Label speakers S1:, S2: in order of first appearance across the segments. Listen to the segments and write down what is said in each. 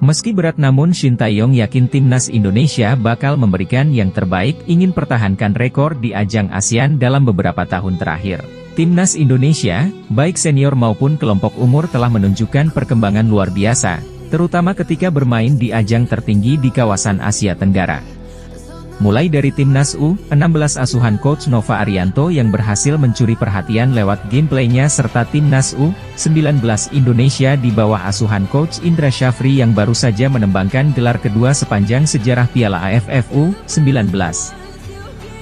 S1: Meski berat namun Shin Tae-yong yakin timnas Indonesia bakal memberikan yang terbaik, ingin pertahankan rekor di ajang ASEAN dalam beberapa tahun terakhir. Timnas Indonesia, baik senior maupun kelompok umur telah menunjukkan perkembangan luar biasa, terutama ketika bermain di ajang tertinggi di kawasan Asia Tenggara. Mulai dari timnas U16 asuhan Coach Nova Arianto yang berhasil mencuri perhatian lewat gameplaynya serta timnas U19 Indonesia di bawah asuhan Coach Indra Syafri yang baru saja menembangkan gelar kedua sepanjang sejarah Piala AFF U19.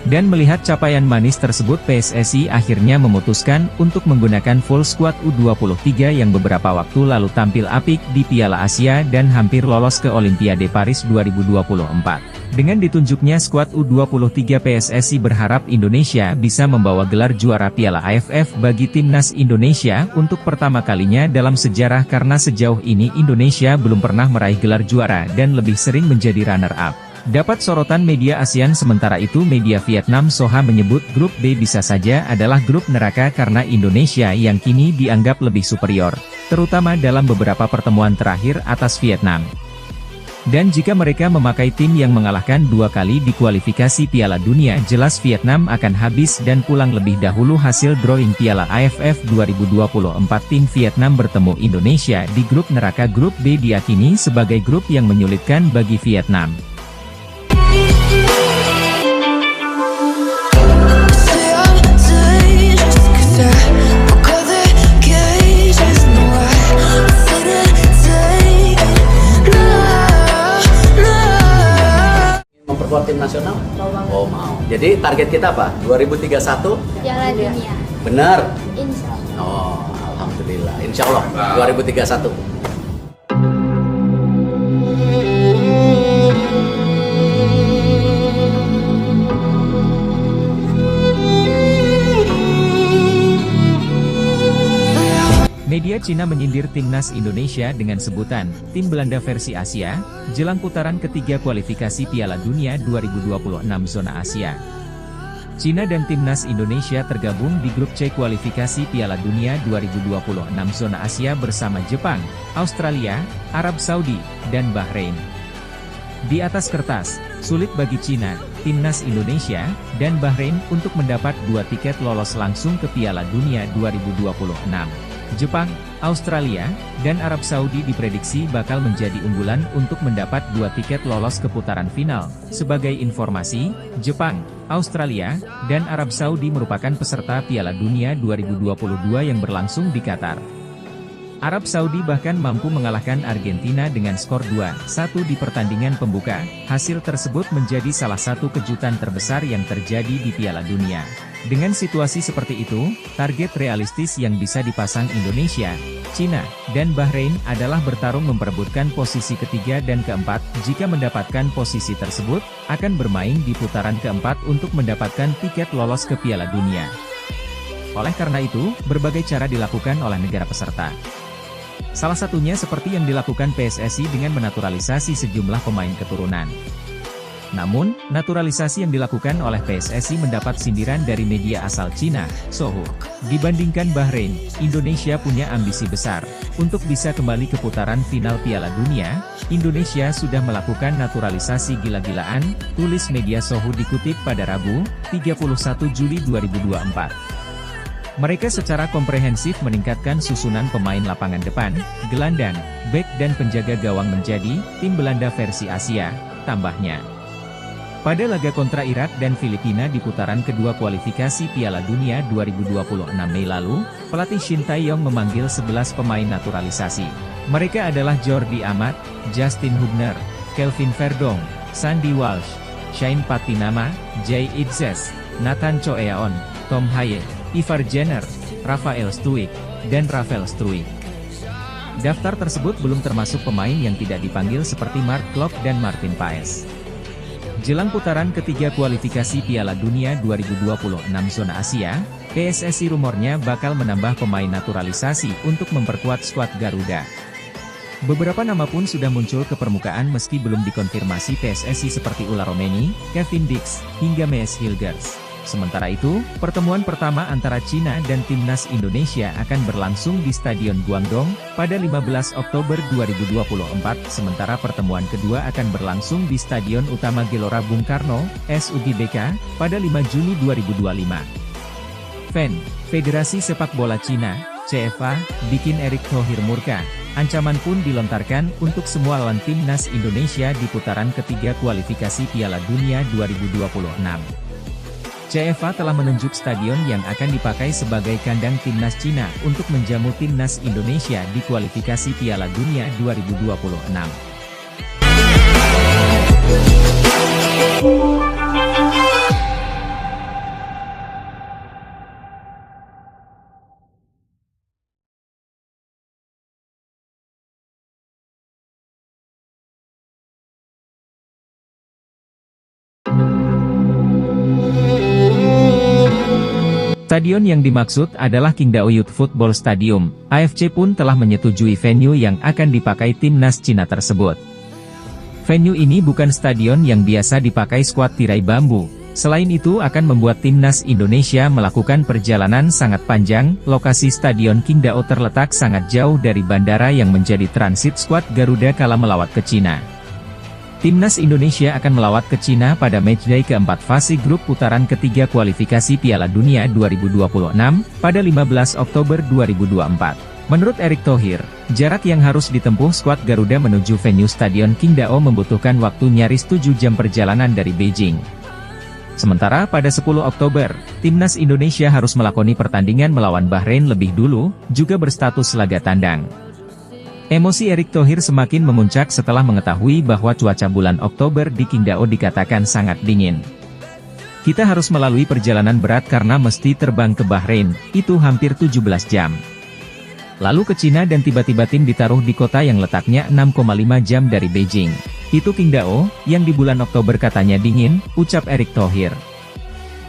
S1: Dan melihat capaian manis tersebut, PSSI akhirnya memutuskan untuk menggunakan full squad U23 yang beberapa waktu lalu tampil apik di Piala Asia dan hampir lolos ke Olimpiade Paris 2024. Dengan ditunjuknya skuad U23, PSSI berharap Indonesia bisa membawa gelar juara Piala AFF bagi timnas Indonesia untuk pertama kalinya dalam sejarah karena sejauh ini Indonesia belum pernah meraih gelar juara dan lebih sering menjadi runner-up. Dapat sorotan media ASEAN. Sementara itu media Vietnam Soha menyebut grup B bisa saja adalah grup neraka karena Indonesia yang kini dianggap lebih superior, terutama dalam beberapa pertemuan terakhir atas Vietnam. Dan jika mereka memakai tim yang mengalahkan 2 kali di kualifikasi Piala Dunia, jelas Vietnam akan habis dan pulang lebih dahulu. Hasil drawing Piala AFF 2024, tim Vietnam bertemu Indonesia di grup neraka. Grup B diyakini sebagai grup yang menyulitkan bagi Vietnam.
S2: Memperkuat tim nasional? Oh mau. Jadi target kita apa? 2031?
S3: Piala Dunia.
S2: Benar?
S3: Insya Allah.
S2: Oh, alhamdulillah. Insya Allah 2031.
S1: Media Cina menyindir timnas Indonesia dengan sebutan tim Belanda versi Asia, jelang putaran ketiga kualifikasi Piala Dunia 2026 zona Asia. Cina dan timnas Indonesia tergabung di grup C kualifikasi Piala Dunia 2026 zona Asia bersama Jepang, Australia, Arab Saudi, dan Bahrain. Di atas kertas, sulit bagi Cina, timnas Indonesia, dan Bahrain untuk mendapat 2 tiket lolos langsung ke Piala Dunia 2026. Jepang, Australia, dan Arab Saudi diprediksi bakal menjadi unggulan untuk mendapat 2 tiket lolos ke putaran final. Sebagai informasi, Jepang, Australia, dan Arab Saudi merupakan peserta Piala Dunia 2022 yang berlangsung di Qatar. Arab Saudi bahkan mampu mengalahkan Argentina dengan skor 2-1 di pertandingan pembuka. Hasil tersebut menjadi salah satu kejutan terbesar yang terjadi di Piala Dunia. Dengan situasi seperti itu, target realistis yang bisa dipasang Indonesia, Cina, dan Bahrain adalah bertarung memperebutkan posisi ketiga dan keempat. Jika mendapatkan posisi tersebut, akan bermain di putaran keempat untuk mendapatkan tiket lolos ke Piala Dunia. Oleh karena itu, berbagai cara dilakukan oleh negara peserta. Salah satunya seperti yang dilakukan PSSI dengan menaturalisasi sejumlah pemain keturunan. Namun, naturalisasi yang dilakukan oleh PSSI mendapat sindiran dari media asal Cina, Sohu. Dibandingkan Bahrain, Indonesia punya ambisi besar. Untuk bisa kembali ke putaran final Piala Dunia, Indonesia sudah melakukan naturalisasi gila-gilaan, tulis media Sohu dikutip pada Rabu, 31 Juli 2024. Mereka secara komprehensif meningkatkan susunan pemain lapangan depan, gelandang, bek dan penjaga gawang menjadi tim Belanda versi Asia, tambahnya. Pada laga kontra Irak dan Filipina di putaran kedua kualifikasi Piala Dunia 2026 Mei lalu, pelatih Shin Tae-yong memanggil 11 pemain naturalisasi. Mereka adalah Jordi Amat, Justin Hubner, Kelvin Verdong, Sandy Walsh, Shane Patinama, Jay Idzes, Nathan Choeaon, Tom Haye, Ivar Jenner, Rafael Struijk, dan Rafael Struijk. Daftar tersebut belum termasuk pemain yang tidak dipanggil seperti Mark Klok dan Martin Paes. Jelang putaran ketiga kualifikasi Piala Dunia 2026 zona Asia, PSSI rumornya bakal menambah pemain naturalisasi untuk memperkuat skuad Garuda. Beberapa nama pun sudah muncul ke permukaan meski belum dikonfirmasi PSSI seperti Ula Romeni, Kevin Dix, hingga Mees Hilgers. Sementara itu, pertemuan pertama antara Cina dan Timnas Indonesia akan berlangsung di Stadion Guangdong, pada 15 Oktober 2024, sementara pertemuan kedua akan berlangsung di Stadion Utama Gelora Bung Karno, SUGBK, pada 5 Juni 2025. Federasi Sepak Bola Cina, CFA, bikin Erick Thohir murka. Ancaman pun dilontarkan untuk semua lawan Timnas Indonesia di putaran ketiga kualifikasi Piala Dunia 2026. CFA telah menunjuk stadion yang akan dipakai sebagai kandang Timnas Cina untuk menjamu Timnas Indonesia di kualifikasi Piala Dunia 2026. Stadion yang dimaksud adalah Qingdao Youth Football Stadium. AFC pun telah menyetujui venue yang akan dipakai Timnas Cina tersebut. Venue ini bukan stadion yang biasa dipakai skuad tirai bambu. Selain itu akan membuat Timnas Indonesia melakukan perjalanan sangat panjang. Lokasi Stadion Qingdao terletak sangat jauh dari bandara yang menjadi transit skuad Garuda kala melawat ke Cina. Timnas Indonesia akan melawat ke Cina pada matchday keempat fase grup putaran ketiga kualifikasi Piala Dunia 2026, pada 15 Oktober 2024. Menurut Erick Thohir, jarak yang harus ditempuh skuad Garuda menuju venue Stadion Qingdao membutuhkan waktu nyaris 7 jam perjalanan dari Beijing. Sementara pada 10 Oktober, Timnas Indonesia harus melakoni pertandingan melawan Bahrain lebih dulu, juga berstatus laga tandang. Emosi Erick Thohir semakin memuncak setelah mengetahui bahwa cuaca bulan Oktober di Qingdao dikatakan sangat dingin. Kita harus melalui perjalanan berat karena mesti terbang ke Bahrain, itu hampir 17 jam. Lalu ke Cina dan tiba-tiba tim ditaruh di kota yang letaknya 6,5 jam dari Beijing. Itu Qingdao, yang di bulan Oktober katanya dingin, ucap Erick Thohir.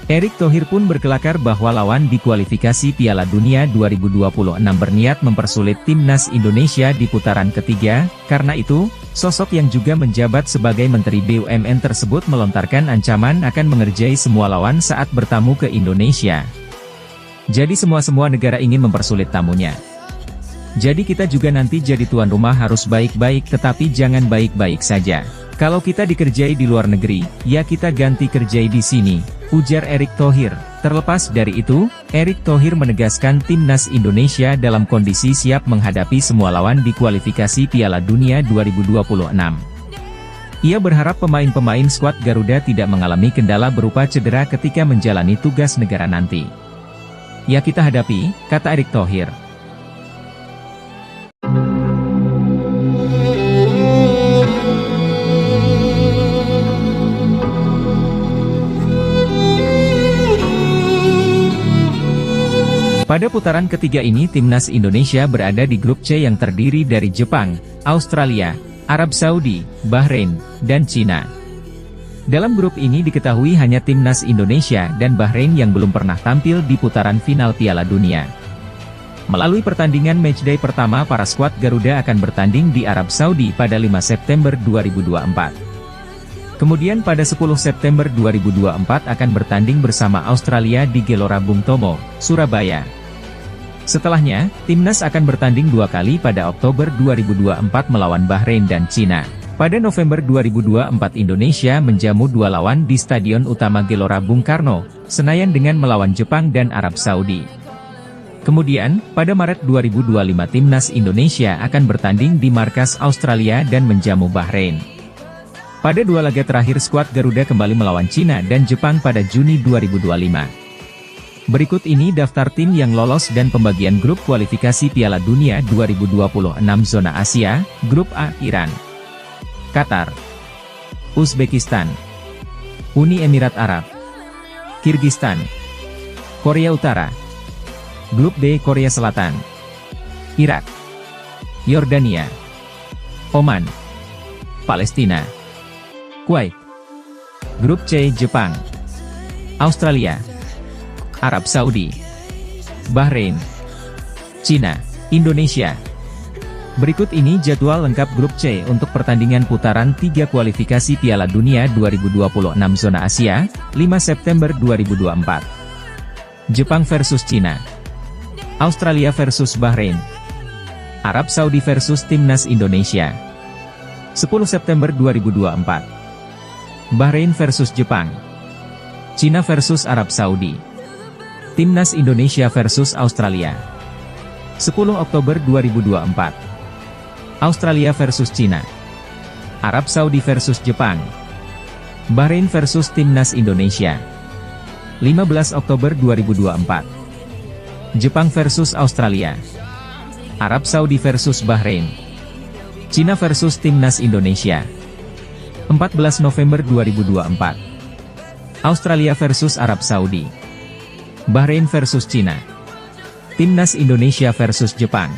S1: Erick Thohir pun berkelakar bahwa lawan di kualifikasi Piala Dunia 2026 berniat mempersulit Timnas Indonesia di putaran ketiga. Karena itu, sosok yang juga menjabat sebagai Menteri BUMN tersebut melontarkan ancaman akan mengerjai semua lawan saat bertamu ke Indonesia. Jadi semua negara ingin mempersulit tamunya. Jadi kita juga nanti jadi tuan rumah harus baik-baik tetapi jangan baik-baik saja. Kalau kita dikerjai di luar negeri, ya kita ganti kerjai di sini, ujar Erick Thohir. Terlepas dari itu, Erick Thohir menegaskan Timnas Indonesia dalam kondisi siap menghadapi semua lawan di kualifikasi Piala Dunia 2026. Ia berharap pemain-pemain skuad Garuda tidak mengalami kendala berupa cedera ketika menjalani tugas negara nanti. Ya kita hadapi, kata Erick Thohir. Pada putaran ketiga ini Timnas Indonesia berada di grup C yang terdiri dari Jepang, Australia, Arab Saudi, Bahrain, dan Cina. Dalam grup ini diketahui hanya Timnas Indonesia dan Bahrain yang belum pernah tampil di putaran final Piala Dunia. Melalui pertandingan matchday pertama para skuad Garuda akan bertanding di Arab Saudi pada 5 September 2024. Kemudian pada 10 September 2024 akan bertanding bersama Australia di Gelora Bung Tomo, Surabaya. Setelahnya, Timnas akan bertanding 2 kali pada Oktober 2024 melawan Bahrain dan Cina. Pada November 2024 Indonesia menjamu 2 lawan di Stadion Utama Gelora Bung Karno, Senayan dengan melawan Jepang dan Arab Saudi. Kemudian, pada Maret 2025 Timnas Indonesia akan bertanding di markas Australia dan menjamu Bahrain. Pada 2 laga terakhir skuad Garuda kembali melawan Cina dan Jepang pada Juni 2025. Berikut ini daftar tim yang lolos dan pembagian grup kualifikasi Piala Dunia 2026 zona Asia. Grup A, Iran, Qatar, Uzbekistan, Uni Emirat Arab, Kirgistan, Korea Utara. Grup B, Korea Selatan, Irak, Yordania, Oman, Palestina, Kuwait. Grup C, Jepang, Australia, Arab Saudi, Bahrain, Cina, Indonesia. Berikut ini jadwal lengkap grup C untuk pertandingan putaran 3 kualifikasi Piala Dunia 2026 zona Asia, 5 September 2024. Jepang versus Cina. Australia versus Bahrain. Arab Saudi versus Timnas Indonesia. 10 September 2024. Bahrain versus Jepang. Cina versus Arab Saudi. Timnas Indonesia versus Australia. 10 Oktober 2024. Australia versus Cina. Arab Saudi versus Jepang. Bahrain versus Timnas Indonesia. 15 Oktober 2024. Jepang versus Australia. Arab Saudi versus Bahrain. Cina versus Timnas Indonesia. 14 November 2024. Australia versus Arab Saudi. Bahrain versus Cina. Timnas Indonesia versus Jepang.